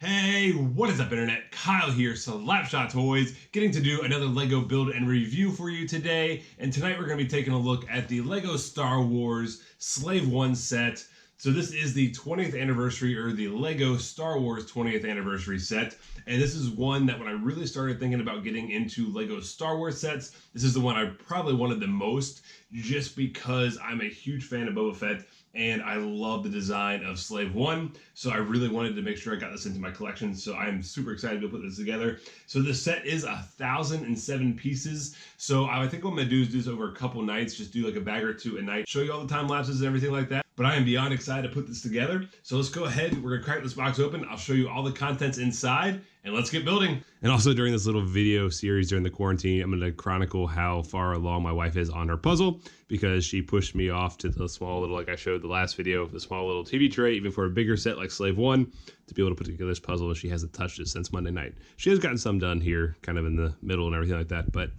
Hey, what is up internet? Kyle here, Slapshot Toys, getting to do another LEGO build and review for you today. And tonight we're going to be taking a look at the LEGO Star Wars Slave One set. So this is the 20th anniversary, or the LEGO Star Wars 20th anniversary set. And this is one that when I really started thinking about getting into LEGO Star Wars sets, this is the one I probably wanted the most, just because I'm a huge fan of Boba Fett. And I love the design of Slave One, so I really wanted to make sure I got this into my collection, so I'm super excited to put this together. So this set is 1,007 pieces, so I think what I'm going to do is do this over a couple nights, just do like a bag or two a night, show you all the time lapses and everything like that. But I am beyond excited to put this together, so let's go ahead, we're going to crack this box open, I'll show you all the contents inside, and let's get building. And also during this little video series during the quarantine, I'm going to chronicle how far along my wife is on her puzzle, because she pushed me off to the small little, like I showed the last video, the small little TV tray, even for a bigger set like Slave One, to be able to put together this puzzle. She hasn't touched it since Monday night. She has gotten some done here, kind of in the middle and everything like that, but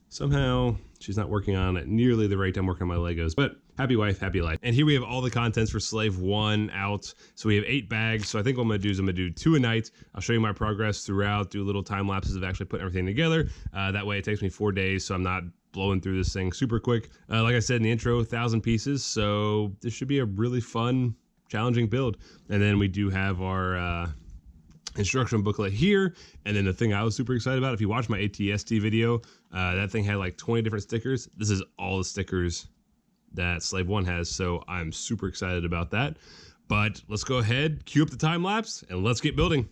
somehow she's not working on it nearly the rate I'm working on my Legos. But happy wife, happy life. And here we have all the contents for Slave One out. So we have 8 bags. So I think what I'm gonna do is I'm gonna do 2 a night. I'll show you my progress throughout, do little time lapses of actually putting everything together. That way it takes me 4 days, so I'm not blowing through this thing super quick. Like I said in the intro, 1,000 pieces. So this should be a really fun, challenging build. And then we do have our instruction booklet here, and then the thing I was super excited about, if you watch my ATST video, that thing had like 20 different stickers. This is all the stickers that Slave One has, so I'm super excited about that. But let's go ahead, cue up the time lapse, and let's get building.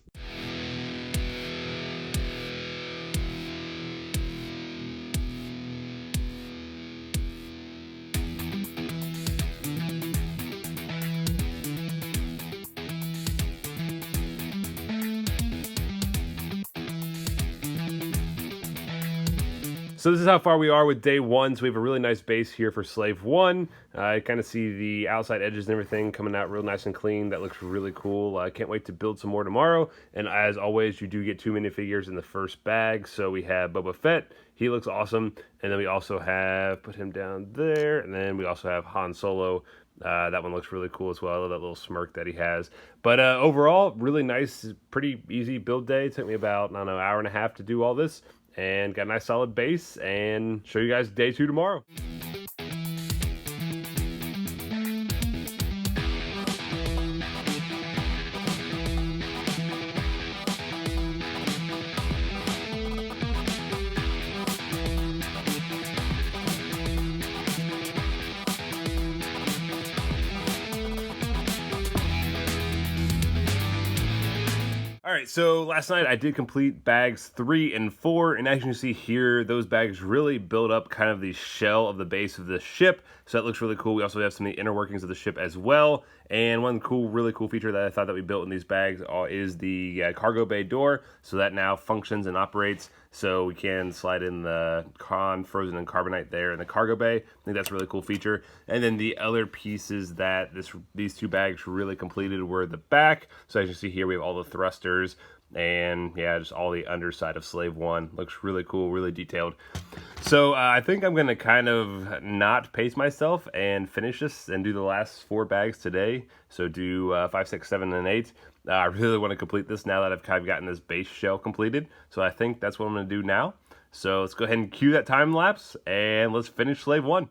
So this is how far we are with day 1. So we have a really nice base here for Slave One. I kind of see the outside edges and everything coming out real nice and clean. That looks really cool. I can't wait to build some more tomorrow. And as always, you do get 2 minifigures in the first bag. So we have Boba Fett. He looks awesome. And then we also have, put him down there. And then we also have Han Solo. That one looks really cool as well. I love that little smirk that he has. But overall, really nice, pretty easy build day. It took me about, I don't know, an hour and a half to do all this. And got a nice solid base, and show you guys day 2 tomorrow. Alright, so last night I did complete bags 3 and 4, and as you can see here, those bags really build up kind of the shell of the base of the ship, so that looks really cool. We also have some of the inner workings of the ship as well, and one really cool feature that I thought that we built in these bags is the cargo bay door, so that now functions and operates, so we can slide in the frozen and carbonite there in the cargo bay. I think that's a really cool feature. And then the other pieces that these 2 bags really completed were the back. So as you see here, we have all the thrusters and yeah, just all the underside of Slave One. Looks really cool, really detailed. So I think I'm gonna kind of not pace myself and finish this and do the last 4 bags today. So do 5, 6, 7, and 8. I really want to complete this now that I've kind of gotten this base shell completed. So I think that's what I'm going to do now. So let's go ahead and cue that time lapse and let's finish Slave One.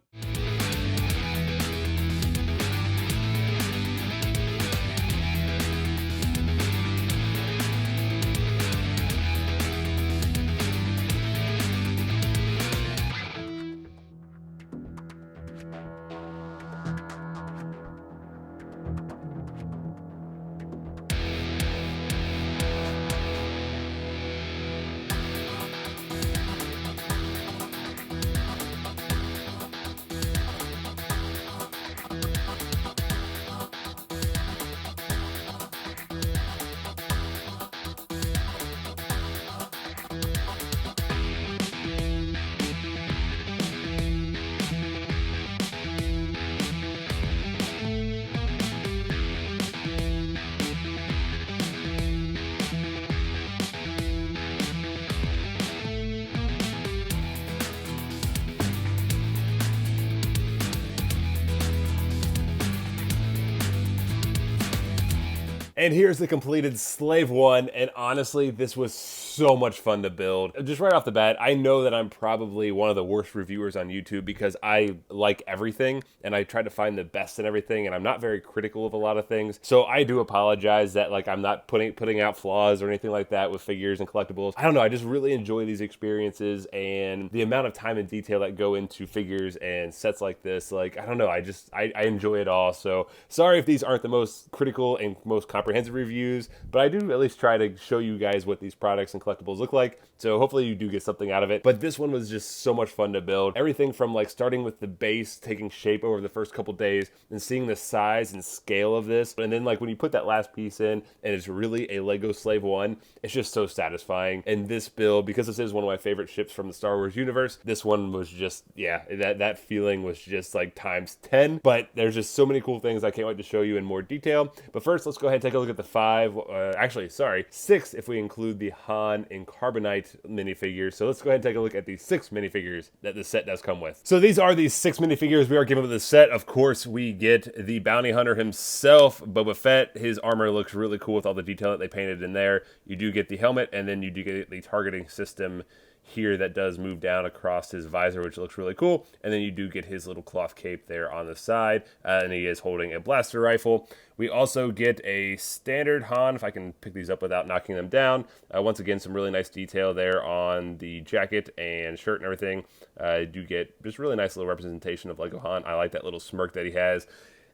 And here's the completed Slave One, and honestly, this was so much fun to build. Just right off the bat, I know that I'm probably one of the worst reviewers on YouTube because I like everything, and I try to find the best in everything, and I'm not very critical of a lot of things. So I do apologize that like I'm not putting out flaws or anything like that with figures and collectibles. I don't know, I just really enjoy these experiences, and the amount of time and detail that go into figures and sets like this, like, I don't know, I enjoy it all. So sorry if these aren't the most critical and most comprehensive reviews, but I do at least try to show you guys what these products and collectibles look like. So hopefully you do get something out of it. But this one was just so much fun to build. Everything from like starting with the base taking shape over the first couple days and seeing the size and scale of this. And then like when you put that last piece in and it's really a Lego Slave One, it's just so satisfying. And this build, because this is one of my favorite ships from the Star Wars universe, this one was just, yeah, that feeling was just like times 10. But there's just so many cool things I can't wait to show you in more detail. But first, let's go ahead and take a look at the 6 if we include the Han in Carbonite minifigures. So let's go ahead and take a look at the 6 minifigures that the set does come with. So these are the 6 minifigures we are given with the set. Of course, we get the bounty hunter himself, Boba Fett. His armor looks really cool with all the detail that they painted in there. You do get the helmet, and then you do get the targeting system here that does move down across his visor, which looks really cool. And then you do get his little cloth cape there on the side, and he is holding a blaster rifle. We also get a standard Han, if I can pick these up without knocking them down. Once again, some really nice detail there on the jacket and shirt and everything. You do get just really nice little representation of Lego Han. I like that little smirk that he has.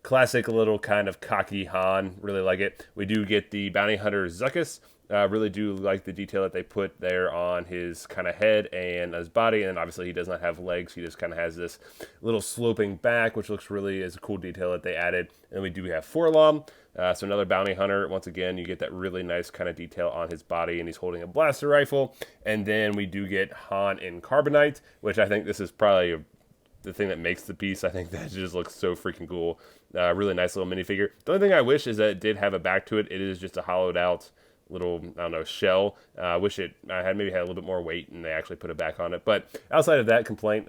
Classic little kind of cocky Han, really like it. We do get the bounty hunter Zuckuss. Really do like the detail that they put there on his kind of head and his body, and obviously he does not have legs. He just kind of has this little sloping back, which looks really is a cool detail that they added. And we do have Forlom, so another bounty hunter. Once again, you get that really nice kind of detail on his body, and he's holding a blaster rifle. And then we do get Han in Carbonite, which I think this is probably the thing that makes the piece. I think that just looks so freaking cool. Really nice little minifigure. The only thing I wish is that it did have a back to it. It is just a hollowed out little, I don't know, shell. I wish it had maybe had a little bit more weight and they actually put it back on it. But outside of that complaint,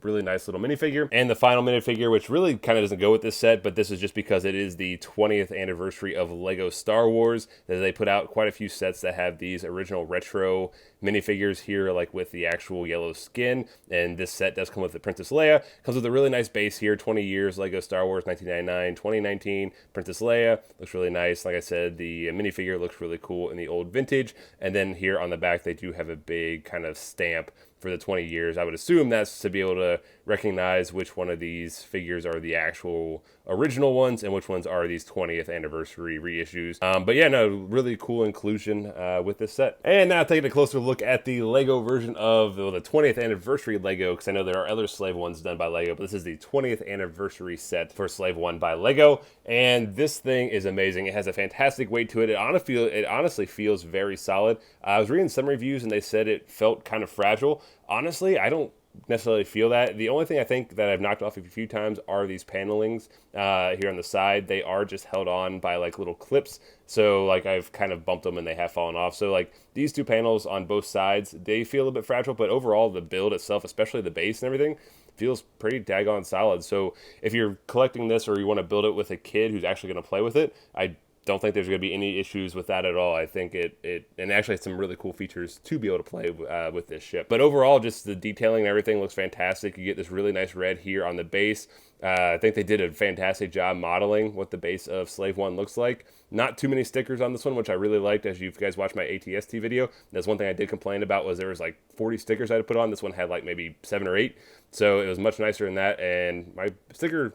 really nice little minifigure. And the final minifigure, which really kind of doesn't go with this set, but this is just because it is the 20th anniversary of Lego Star Wars, that they put out quite a few sets that have these original retro minifigures here, like with the actual yellow skin. And this set does come with the Princess Leia. Comes with a really nice base here, 20 years, Lego Star Wars, 1999, 2019, Princess Leia. Looks really nice. Like I said, the minifigure looks really cool in the old vintage. And then here on the back, they do have a big kind of stamp for the 20 years. I would assume that's to be able to recognize which one of these figures are the actual original ones and which ones are these 20th anniversary reissues. But yeah, no, really cool inclusion with this set. And now taking a closer look at the Lego version of the 20th anniversary Lego, because I know there are other Slave Ones done by Lego, but this is the 20th anniversary set for Slave One by Lego. And this thing is amazing. It has a fantastic weight to it. It honestly feels very solid. I was reading some reviews and they said it felt kind of fragile. Honestly, I don't necessarily feel that. The only thing I think that I've knocked off a few times are these panelings here on the side. They are just held on by like little clips. So like I've kind of bumped them and they have fallen off. So like these two panels on both sides, they feel a bit fragile, but overall the build itself, especially the base and everything, feels pretty daggone solid. So if you're collecting this or you want to build it with a kid who's actually going to play with it, I don't think there's going to be any issues with that at all. I think it and actually has some really cool features to be able to play with this ship. But overall, just the detailing and everything looks fantastic. You get this really nice red here on the base. I think they did a fantastic job modeling what the base of Slave One looks like. Not too many stickers on this one, which I really liked. As you guys watched my ATST video, that's one thing I did complain about, was there was like 40 stickers I had to put on. This one had like maybe 7 or 8. So it was much nicer than that. And my sticker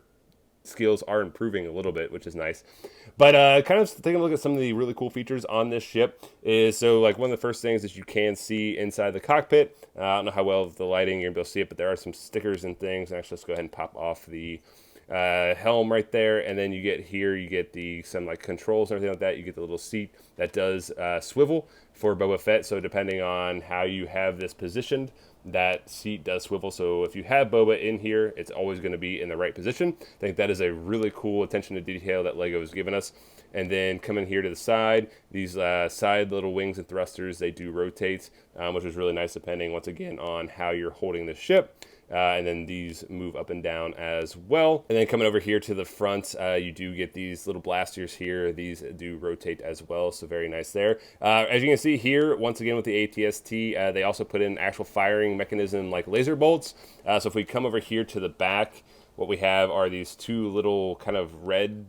skills are improving a little bit, which is nice. But kind of taking a look at some of the really cool features on this ship is, so like one of the first things that you can see inside the cockpit, I don't know how well the lighting you're gonna be able to see it, but there are some stickers and things. Actually, let's go ahead and pop off the helm right there, and then you get here, you get some like controls and everything like that. You get the little seat that does swivel for Boba Fett, so depending on how you have this positioned, that seat does swivel. So if you have Boba in here, it's always going to be in the right position. I think that is a really cool attention to detail that Lego has given us. And then coming here to the side, these side little wings and thrusters, they do rotate, which is really nice depending, once again, on how you're holding the ship. and then these move up and down as well. And then coming over here to the front, you do get these little blasters here. These do rotate as well, so very nice there. As you can see here, once again with the ATST, they also put in actual firing mechanism like laser bolts. So if we come over here to the back, what we have are these two little kind of red,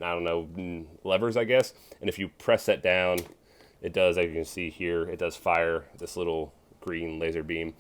I don't know, levers, I guess. And if you press that down, it does, as you can see here, it does fire this little green laser beam.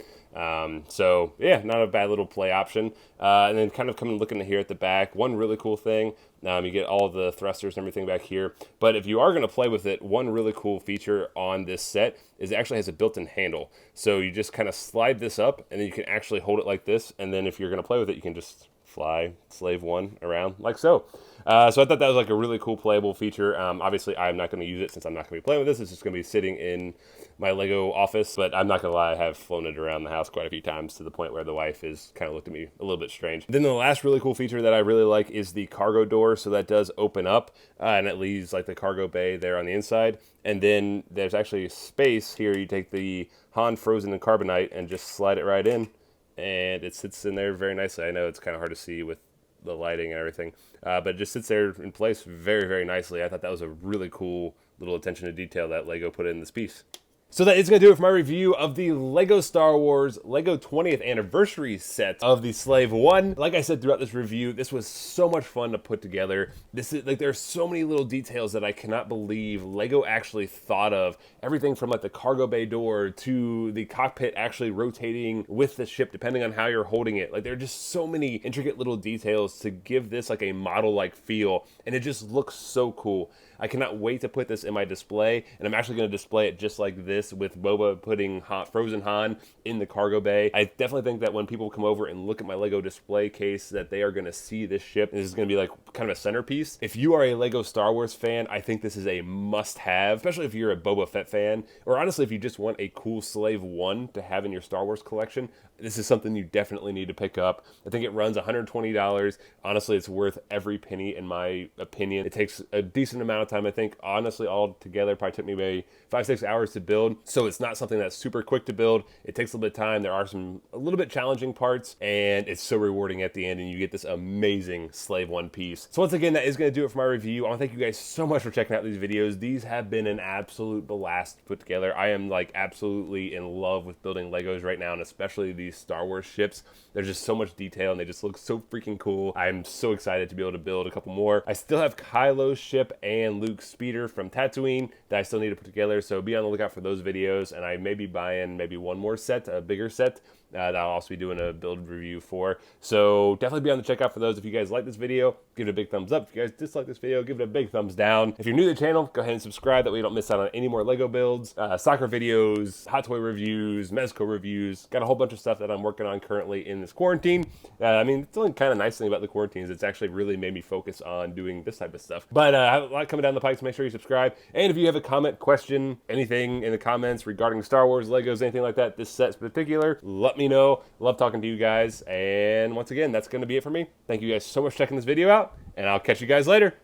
So yeah, not a bad little play option. And then kind of coming looking here at the back, one really cool thing, you get all the thrusters and everything back here. But if you are going to play with it, one really cool feature on this set is it actually has a built-in handle. So you just kind of slide this up, and then you can actually hold it like this. And then if you're going to play with it, you can just fly Slave 1 around like so. So I thought that was like a really cool playable feature. Obviously, I'm not going to use it since I'm not going to be playing with this. It's just going to be sitting in my Lego office. But I'm not going to lie, I have flown it around the house quite a few times to the point where the wife is kind of looked at me a little bit strange. Then the last really cool feature that I really like is the cargo door. So that does open up, and it leaves like the cargo bay there on the inside. And then there's actually space here. You take the Han Frozen and Carbonite and just slide it right in, and it sits in there very nicely. I know it's kind of hard to see with the lighting and everything, but it just sits there in place very, very nicely. I thought that was a really cool little attention to detail that Lego put in this piece. So that is going to do it for my review of the Lego Star Wars Lego 20th Anniversary set of the Slave 1. Like I said throughout this review, this was so much fun to put together. This is like, there's so many little details that I cannot believe Lego actually thought of. Everything from like the cargo bay door to the cockpit actually rotating with the ship depending on how you're holding it. Like, there are just so many intricate little details to give this like a model-like feel, and it just looks so cool. I cannot wait to put this in my display, and I'm actually going to display it just like this with Boba putting Frozen Han in the cargo bay. I definitely think that when people come over and look at my Lego display case, that they are going to see this ship. This is going to be like kind of a centerpiece. If you are a Lego Star Wars fan, I think this is a must-have, especially if you're a Boba Fett fan, or honestly, if you just want a cool Slave 1 to have in your Star Wars collection. This is something you definitely need to pick up. I think it runs $120. Honestly, it's worth every penny in my opinion. It takes a decent amount of time. I think honestly all together probably took me maybe 5-6 hours to build. So it's not something that's super quick to build. It takes a little bit of time. There are a little bit challenging parts, and it's so rewarding at the end, and you get this amazing Slave 1 piece. So once again, that is going to do it for my review. I want to thank you guys so much for checking out these videos. These have been an absolute blast to put together. I am like absolutely in love with building Legos right now, and especially these Star Wars ships. There's just so much detail, and they just look so freaking cool. I'm so excited to be able to build a couple more. I still have Kylo's ship and Luke's speeder from Tatooine that I still need to put together, so be on the lookout for those videos, and I may be buying maybe one more set, a bigger set, that I'll also be doing a build review for. So definitely be on the checkout for those. If you guys like this video, give it a big thumbs up. If you guys dislike this video, give it a big thumbs down. If you're new to the channel, go ahead and subscribe. That way you don't miss out on any more Lego builds, soccer videos, hot toy reviews, MEZCO reviews. Got a whole bunch of stuff that I'm working on currently in this quarantine. I mean, it's the only kind of nice thing about the quarantine is it's actually really made me focus on doing this type of stuff. But I have a lot coming down the pike, so make sure you subscribe. And if you have a comment, question, anything in the comments regarding Star Wars, Legos, anything like that, this set in particular, let me know. Love talking to you guys. And once again, that's going to be it for me. Thank you guys so much for checking this video out, and I'll catch you guys later.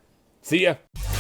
See ya.